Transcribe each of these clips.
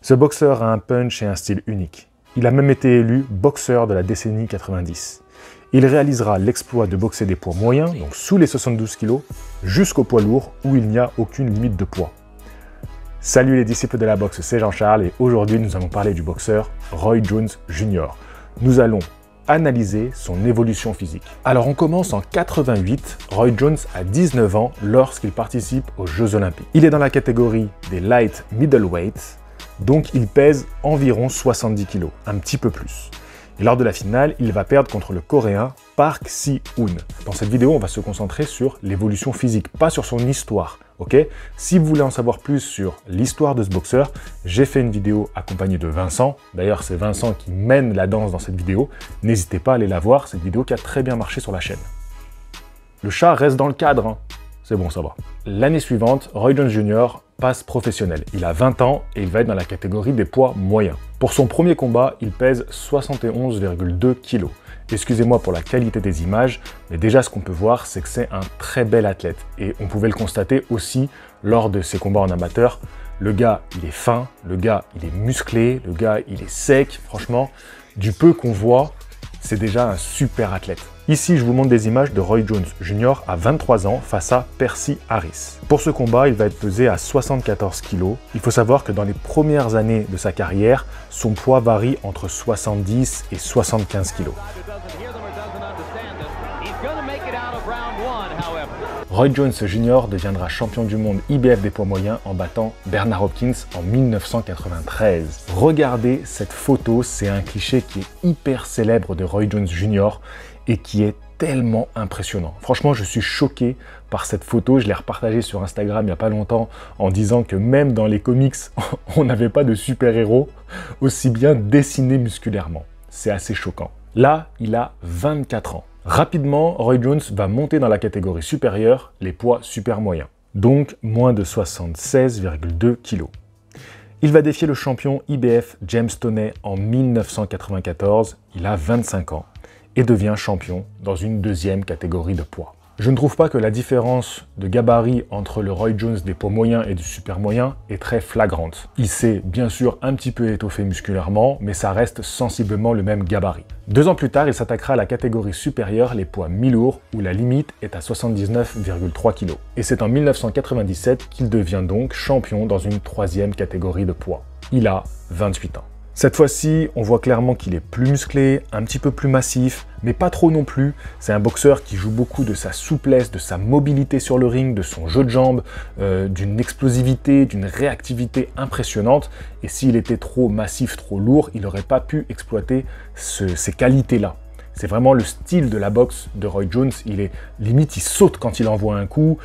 Ce boxeur a un punch et un style unique. Il a même été élu boxeur de la décennie 90. Il réalisera l'exploit de boxer des poids moyens, donc sous les 72 kg, jusqu'au poids lourd où il n'y a aucune limite de poids. Salut les disciples de la boxe, c'est Jean-Charles et aujourd'hui nous allons parler du boxeur Roy Jones Jr. Nous allons analyser son évolution physique. Alors on commence en 88, Roy Jones a 19 ans lorsqu'il participe aux Jeux Olympiques. Il est dans la catégorie des light middleweight, donc il pèse environ 70 kg, un petit peu plus. Et lors de la finale, il va perdre contre le Coréen Park Si-hoon. Dans cette vidéo, on va se concentrer sur l'évolution physique, pas sur son histoire. Ok ? Si vous voulez en savoir plus sur l'histoire de ce boxeur, j'ai fait une vidéo accompagnée de Vincent. D'ailleurs, c'est Vincent qui mène la danse dans cette vidéo. N'hésitez pas à aller la voir, cette vidéo qui a très bien marché sur la chaîne. Le chat reste dans le cadre, hein. C'est bon, ça va. L'année suivante, Roy Jones Jr. passe professionnel. Il a 20 ans et il va être dans la catégorie des poids moyens. Pour son premier combat, il pèse 71,2 kg. Excusez-moi pour la qualité des images, mais déjà ce qu'on peut voir, c'est que c'est un très bel athlète. Et on pouvait le constater aussi lors de ses combats en amateur. Le gars, il est fin, le gars, il est musclé, le gars, il est sec. Franchement, du peu qu'on voit, c'est déjà un super athlète. Ici, je vous montre des images de Roy Jones Jr. à 23 ans face à Percy Harris. Pour ce combat, il va être pesé à 74 kg. Il faut savoir que dans les premières années de sa carrière, son poids varie entre 70 et 75 kg. Roy Jones Jr. deviendra champion du monde IBF des poids moyens en battant Bernard Hopkins en 1993. Regardez cette photo, c'est un cliché qui est hyper célèbre de Roy Jones Jr. et qui est tellement impressionnant. Franchement, je suis choqué par cette photo. Je l'ai repartagée sur Instagram il n'y a pas longtemps en disant que même dans les comics, on n'avait pas de super-héros aussi bien dessinés musculairement. C'est assez choquant. Là, il a 24 ans. Rapidement, Roy Jones va monter dans la catégorie supérieure, les poids super moyens, donc moins de 76,2 kg. Il va défier le champion IBF James Toney en 1994, il a 25 ans, et devient champion dans une deuxième catégorie de poids. Je ne trouve pas que la différence de gabarit entre le Roy Jones des poids moyens et du super moyen est très flagrante. Il s'est bien sûr un petit peu étoffé musculairement, mais ça reste sensiblement le même gabarit. 2 ans plus tard, il s'attaquera à la catégorie supérieure, les poids mi-lourds, où la limite est à 79,3 kg. Et c'est en 1997 qu'il devient donc champion dans une troisième catégorie de poids. Il a 28 ans. Cette fois-ci, on voit clairement qu'il est plus musclé, un petit peu plus massif, mais pas trop non plus. C'est un boxeur qui joue beaucoup de sa souplesse, de sa mobilité sur le ring, de son jeu de jambes, d'une explosivité, d'une réactivité impressionnante. Et s'il était trop massif, trop lourd, il n'aurait pas pu exploiter ces qualités-là. C'est vraiment le style de la boxe de Roy Jones. Il est limite, il saute quand il envoie un coup.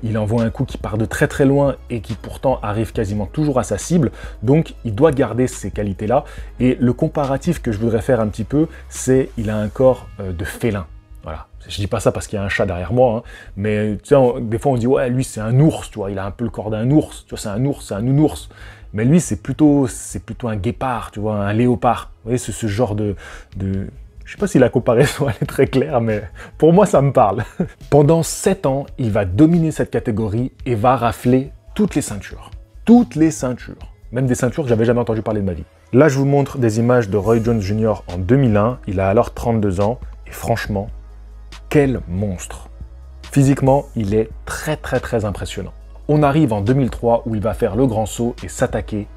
Il envoie un coup qui part de très très loin et qui pourtant arrive quasiment toujours à sa cible. Donc, il doit garder ces qualités-là. Et le comparatif que je voudrais faire un petit peu, c'est il a un corps de félin. Voilà. Je dis pas ça parce qu'il y a un chat derrière moi, hein, mais tu sais, des fois on dit ouais, lui c'est un ours, tu vois, il a un peu le corps d'un ours. Tu vois, c'est un ours, c'est un nounours. Mais lui, c'est plutôt un guépard, tu vois, un léopard. Vous voyez, c'est ce genre de... Je ne sais pas si la comparaison elle est très claire, mais pour moi, ça me parle. Pendant 7 ans, il va dominer cette catégorie et va rafler toutes les ceintures. Toutes les ceintures. Même des ceintures que j'avais jamais entendu parler de ma vie. Là, je vous montre des images de Roy Jones Jr. en 2001. Il a alors 32 ans. Et franchement, quel monstre. Physiquement, il est très, très, très impressionnant. On arrive en 2003 où il va faire le grand saut et s'attaquer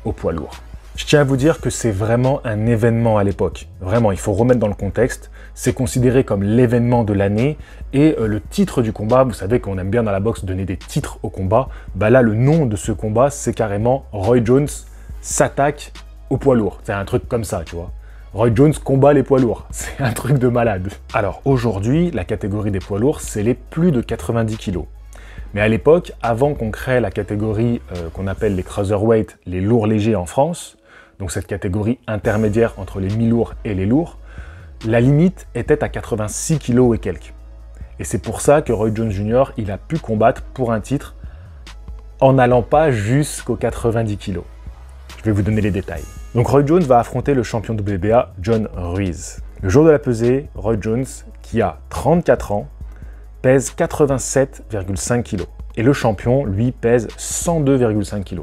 au poids lourd. Je tiens à vous dire que c'est vraiment un événement à l'époque. Vraiment, il faut remettre dans le contexte. C'est considéré comme l'événement de l'année. Et le titre du combat, vous savez qu'on aime bien dans la boxe donner des titres au combat. Bah là, le nom de ce combat, c'est carrément Roy Jones s'attaque au poids lourd. C'est un truc comme ça, tu vois. Roy Jones combat les poids lourds. C'est un truc de malade. Alors aujourd'hui, la catégorie des poids lourds, c'est les plus de 90 kg. Mais à l'époque, avant qu'on crée la catégorie qu'on appelle les cruiserweight, les lourds légers en France, donc cette catégorie intermédiaire entre les mi-lourds et les lourds, la limite était à 86 kg et quelques. Et c'est pour ça que Roy Jones Jr. il a pu combattre pour un titre en n'allant pas jusqu'aux 90 kg. Je vais vous donner les détails. Donc Roy Jones va affronter le champion WBA John Ruiz. Le jour de la pesée, Roy Jones, qui a 34 ans, pèse 87,5 kg. Et le champion, lui, pèse 102,5 kg.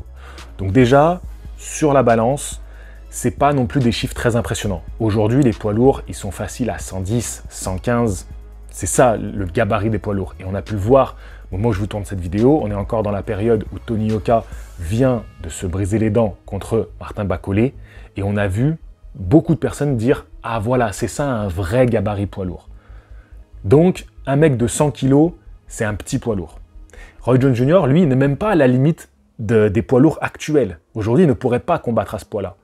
Donc déjà, sur la balance, c'est pas non plus des chiffres très impressionnants. Aujourd'hui, les poids lourds, ils sont faciles à 110, 115. C'est ça le gabarit des poids lourds. Et on a pu le voir au moment où je vous tourne cette vidéo. On est encore dans la période où Tony Yoka vient de se briser les dents contre Martin Bacolé. Et on a vu beaucoup de personnes dire « Ah voilà, c'est ça un vrai gabarit poids lourd ». Donc, un mec de 100 kg, c'est un petit poids lourd. Roy Jones Jr., lui, n'est même pas à la limite des poids lourds actuels. Aujourd'hui, il ne pourrait pas combattre à ce poids-là.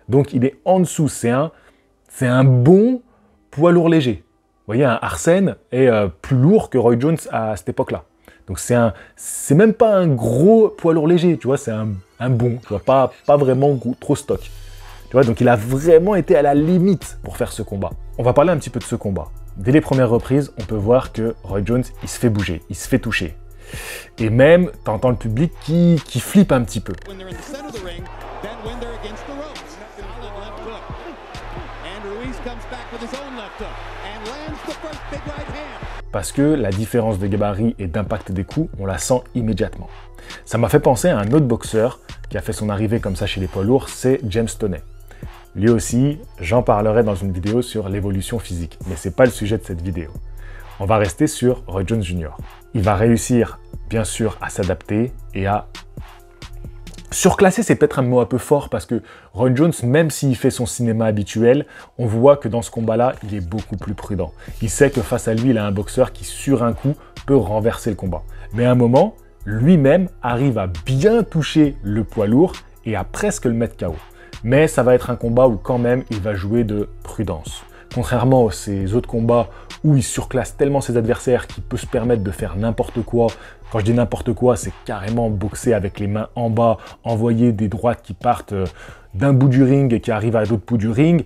Donc, il est en dessous. C'est un bon poids lourd léger. Vous voyez, un Arsène est plus lourd que Roy Jones à cette époque-là. Donc, c'est même pas un gros poids lourd léger, tu vois, c'est un bon, tu vois, pas vraiment trop stock. Tu vois, donc il a vraiment été à la limite pour faire ce combat. On va parler un petit peu de ce combat. Dès les premières reprises, on peut voir que Roy Jones, il se fait bouger, il se fait toucher. Et même, t'entends le public qui flippe un petit peu. Parce que la différence de gabarit et d'impact des coups, on la sent immédiatement. Ça m'a fait penser à un autre boxeur qui a fait son arrivée comme ça chez les poids lourds, c'est James Toney. Lui aussi, j'en parlerai dans une vidéo sur l'évolution physique, mais c'est pas le sujet de cette vidéo. On va rester sur Roy Jones Jr. Il va réussir, bien sûr, à s'adapter et à surclasser, c'est peut-être un mot un peu fort parce que Roy Jones, même s'il fait son cinéma habituel, on voit que dans ce combat-là, il est beaucoup plus prudent. Il sait que face à lui, il a un boxeur qui, sur un coup, peut renverser le combat. Mais à un moment, lui-même arrive à bien toucher le poids lourd et à presque le mettre KO. Mais ça va être un combat où quand même, il va jouer de prudence. Contrairement à ces autres combats où il surclasse tellement ses adversaires qu'il peut se permettre de faire n'importe quoi. Quand je dis n'importe quoi, c'est carrément boxer avec les mains en bas, envoyer des droites qui partent d'un bout du ring et qui arrivent à l'autre bout du ring.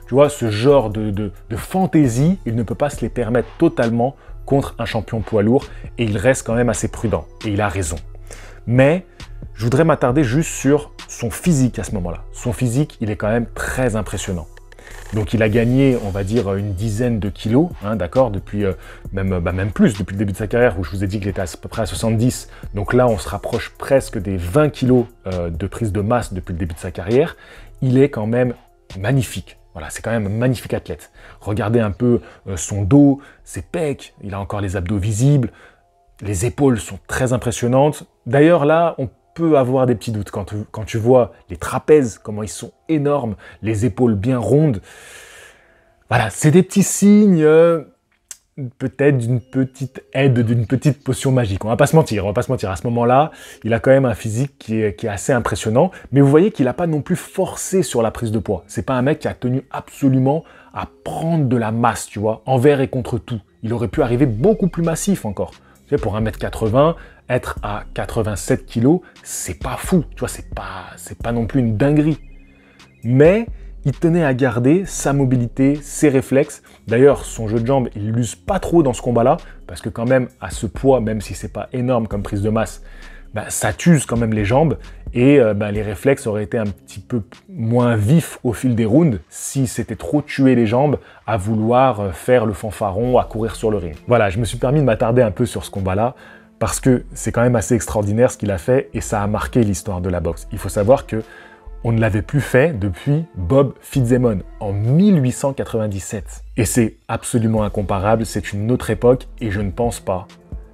Tu vois, ce genre de fantaisie, il ne peut pas se les permettre totalement contre un champion poids lourd et il reste quand même assez prudent. Et il a raison. Mais je voudrais m'attarder juste sur son physique à ce moment-là. Son physique, il est quand même très impressionnant. Donc il a gagné, on va dire, une dizaine de kilos, hein, d'accord, depuis même plus, depuis le début de sa carrière, où je vous ai dit qu'il était à peu près à 70. Donc là, on se rapproche presque des 20 kilos de prise de masse depuis le début de sa carrière. Il est quand même magnifique. Voilà, c'est quand même un magnifique athlète. Regardez un peu son dos, ses pecs, il a encore les abdos visibles. Les épaules sont très impressionnantes. D'ailleurs, là, on peut avoir des petits doutes quand tu vois les trapèzes, comment ils sont énormes, les épaules bien rondes. Voilà, c'est des petits signes, peut-être d'une petite aide, d'une petite potion magique. On va pas se mentir. À ce moment-là, il a quand même un physique qui est assez impressionnant. Mais vous voyez qu'il n'a pas non plus forcé sur la prise de poids. C'est pas un mec qui a tenu absolument à prendre de la masse, tu vois, envers et contre tout. Il aurait pu arriver beaucoup plus massif encore. Tu sais, pour 1m80, être à 87 kg, c'est pas fou, tu vois, c'est pas non plus une dinguerie. Mais il tenait à garder sa mobilité, ses réflexes. D'ailleurs, son jeu de jambes, il l'use pas trop dans ce combat-là, parce que quand même, à ce poids, même si c'est pas énorme comme prise de masse, ça t'use quand même les jambes, et les réflexes auraient été un petit peu moins vifs au fil des rounds si c'était trop tuer les jambes à vouloir faire le fanfaron, à courir sur le ring. Voilà, je me suis permis de m'attarder un peu sur ce combat-là, parce que c'est quand même assez extraordinaire ce qu'il a fait, et ça a marqué l'histoire de la boxe. Il faut savoir que on ne l'avait plus fait depuis Bob Fitzsimmons en 1897. Et c'est absolument incomparable, c'est une autre époque, et je ne pense pas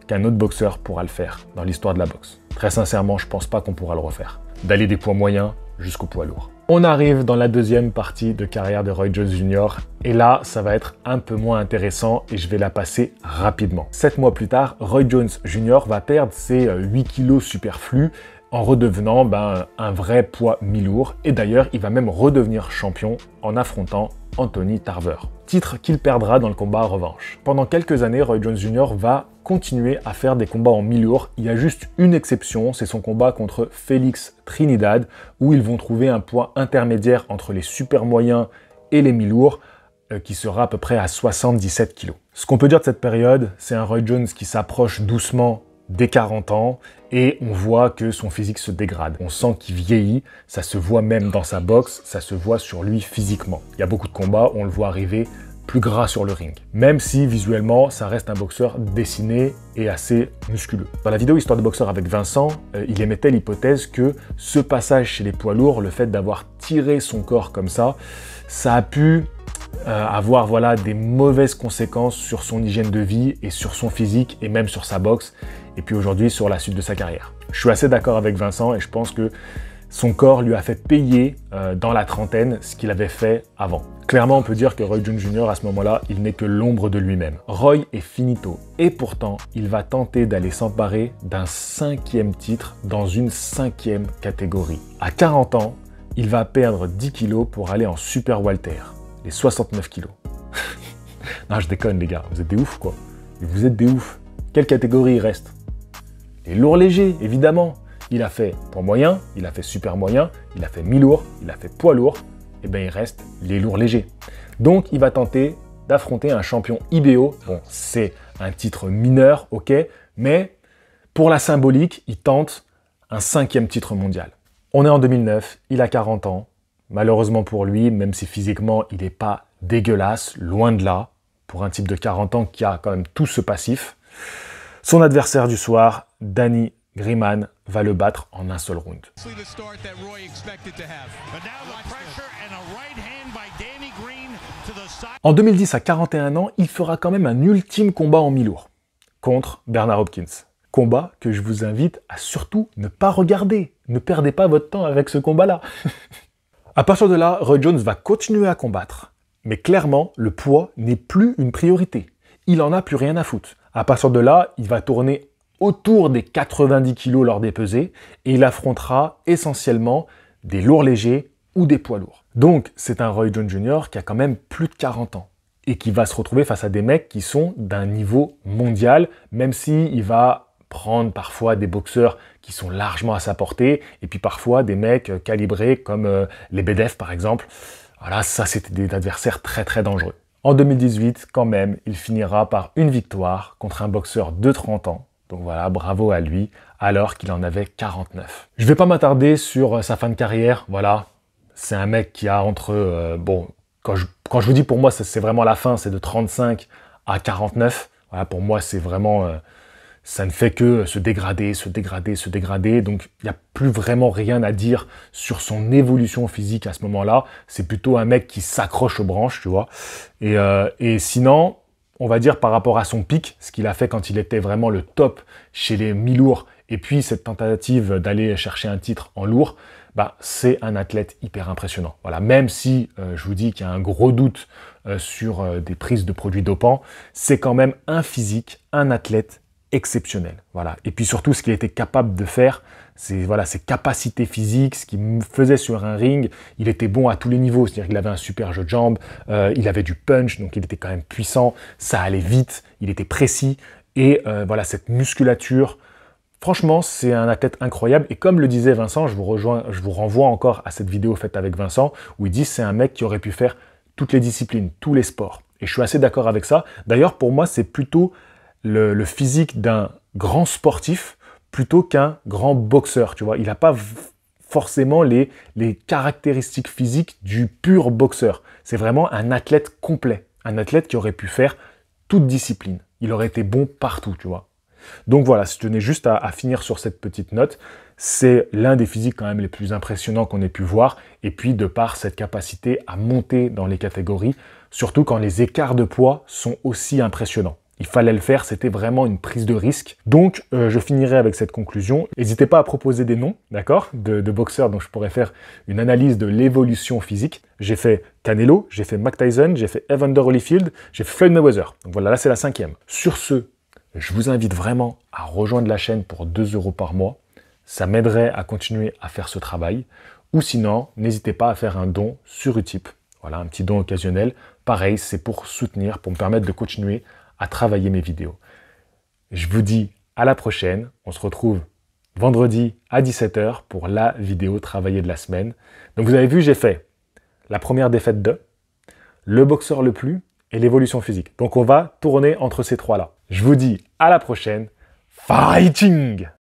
qu'un autre boxeur pourra le faire dans l'histoire de la boxe. Très sincèrement, je ne pense pas qu'on pourra le refaire. D'aller des poids moyens jusqu'au poids lourd. On arrive dans la deuxième partie de carrière de Roy Jones Jr. Et là, ça va être un peu moins intéressant et je vais la passer rapidement. 7 mois plus tard, Roy Jones Jr. va perdre ses 8 kilos superflus en redevenant un vrai poids mi-lourd. Et d'ailleurs, il va même redevenir champion en affrontant Anthony Tarver. Titre qu'il perdra dans le combat revanche. Pendant quelques années, Roy Jones Jr. va continuer à faire des combats en mi-lourd. Il y a juste une exception, c'est son combat contre Félix Trinidad, où ils vont trouver un poids intermédiaire entre les super moyens et les mi-lourds, qui sera à peu près à 77 kg. Ce qu'on peut dire de cette période, c'est un Roy Jones qui s'approche doucement des 40 ans, et on voit que son physique se dégrade. On sent qu'il vieillit, ça se voit même dans sa boxe, ça se voit sur lui physiquement. Il y a beaucoup de combats, on le voit arriver plus gras sur le ring. Même si visuellement, ça reste un boxeur dessiné et assez musculeux. Dans la vidéo Histoire de boxeur avec Vincent, il émettait l'hypothèse que ce passage chez les poids lourds, le fait d'avoir tiré son corps comme ça a pu avoir voilà, des mauvaises conséquences sur son hygiène de vie et sur son physique et même sur sa boxe et puis aujourd'hui sur la suite de sa carrière. Je suis assez d'accord avec Vincent et je pense que son corps lui a fait payer dans la trentaine ce qu'il avait fait avant. Clairement, on peut dire que Roy Jones Jr. à ce moment-là, il n'est que l'ombre de lui-même. Roy est finito et pourtant, il va tenter d'aller s'emparer d'un 5e titre dans une 5e catégorie. À 40 ans, il va perdre 10 kilos pour aller en super welter, les 69 kilos. Non, je déconne les gars, vous êtes des oufs quoi. Vous êtes des oufs. Quelle catégorie il reste? Les lourds légers, évidemment. Il a fait poids moyen, il a fait super moyen, il a fait mi-lourd, il a fait poids lourd, et bien il reste les lourds légers. Donc il va tenter d'affronter un champion IBO. Bon, c'est un titre mineur, ok, mais pour la symbolique, il tente un 5e titre mondial. On est en 2009, il a 40 ans. Malheureusement pour lui, même si physiquement il n'est pas dégueulasse, loin de là, pour un type de 40 ans qui a quand même tout ce passif, son adversaire du soir, Danny Griman, va le battre en un seul round. En 2010, à 41 ans, il fera quand même un ultime combat en mi-lourd contre Bernard Hopkins. Combat que je vous invite à surtout ne pas regarder. Ne perdez pas votre temps avec ce combat-là. À partir de là, Roy Jones va continuer à combattre. Mais clairement, le poids n'est plus une priorité. Il en a plus rien à foutre. À partir de là, il va tourner autour des 90 kg lors des pesées et il affrontera essentiellement des lourds légers ou des poids lourds. Donc, c'est un Roy Jones Jr. qui a quand même plus de 40 ans et qui va se retrouver face à des mecs qui sont d'un niveau mondial, même s'il va prendre parfois des boxeurs qui sont largement à sa portée et puis parfois des mecs calibrés comme les Lebedev par exemple. Voilà, ça c'était des adversaires très très dangereux. En 2018, quand même, il finira par une victoire contre un boxeur de 30 ans. Donc voilà, bravo à lui, alors qu'il en avait 49. Je ne vais pas m'attarder sur sa fin de carrière, voilà. C'est un mec qui a entre... bon, quand je vous dis pour moi, c'est vraiment la fin, c'est de 35 à 49. Voilà, pour moi, c'est vraiment... ça ne fait que se dégrader, se dégrader, se dégrader. Donc, il n'y a plus vraiment rien à dire sur son évolution physique à ce moment-là. C'est plutôt un mec qui s'accroche aux branches, tu vois. Et sinon... on va dire par rapport à son pic, ce qu'il a fait quand il était vraiment le top chez les mi-lourds, et puis cette tentative d'aller chercher un titre en lourd, bah, c'est un athlète hyper impressionnant. Voilà, même si je vous dis qu'il y a un gros doute sur des prises de produits dopants, c'est quand même un physique, un athlète exceptionnel. Voilà. Et puis surtout, ce qu'il était capable de faire, c'est voilà, ses capacités physiques, ce qu'il faisait sur un ring. Il était bon à tous les niveaux, c'est-à-dire qu'il avait un super jeu de jambes, il avait du punch, donc il était quand même puissant, ça allait vite, il était précis, et voilà, cette musculature, franchement, c'est un athlète incroyable. Et comme le disait Vincent, je vous renvoie encore à cette vidéo faite avec Vincent, où il dit c'est un mec qui aurait pu faire toutes les disciplines, tous les sports. Et je suis assez d'accord avec ça. D'ailleurs, pour moi, c'est plutôt le physique d'un grand sportif plutôt qu'un grand boxeur, tu vois. Il n'a pas forcément les caractéristiques physiques du pur boxeur. C'est vraiment un athlète complet, un athlète qui aurait pu faire toute discipline. Il aurait été bon partout, tu vois. Donc voilà, je tenais juste à finir sur cette petite note. C'est l'un des physiques quand même les plus impressionnants qu'on ait pu voir. Et puis de par cette capacité à monter dans les catégories, surtout quand les écarts de poids sont aussi impressionnants. Il fallait le faire, c'était vraiment une prise de risque. Donc, je finirai avec cette conclusion. N'hésitez pas à proposer des noms, d'accord, de boxeurs dont je pourrais faire une analyse de l'évolution physique. J'ai fait Canelo, j'ai fait Mike Tyson, j'ai fait Evander Holyfield, j'ai fait Floyd Mayweather. Donc voilà, là c'est la 5e. Sur ce, je vous invite vraiment à rejoindre la chaîne pour 2 € par mois. Ça m'aiderait à continuer à faire ce travail. Ou sinon, n'hésitez pas à faire un don sur Utip. Voilà, un petit don occasionnel. Pareil, c'est pour soutenir, pour me permettre de continuer à travailler mes vidéos. Je vous dis à la prochaine. On se retrouve vendredi à 17 h pour la vidéo travaillée de la semaine. Donc vous avez vu, j'ai fait la première défaite de, le boxeur le plus et l'évolution physique. Donc on va tourner entre ces trois-là. Je vous dis à la prochaine. Fighting!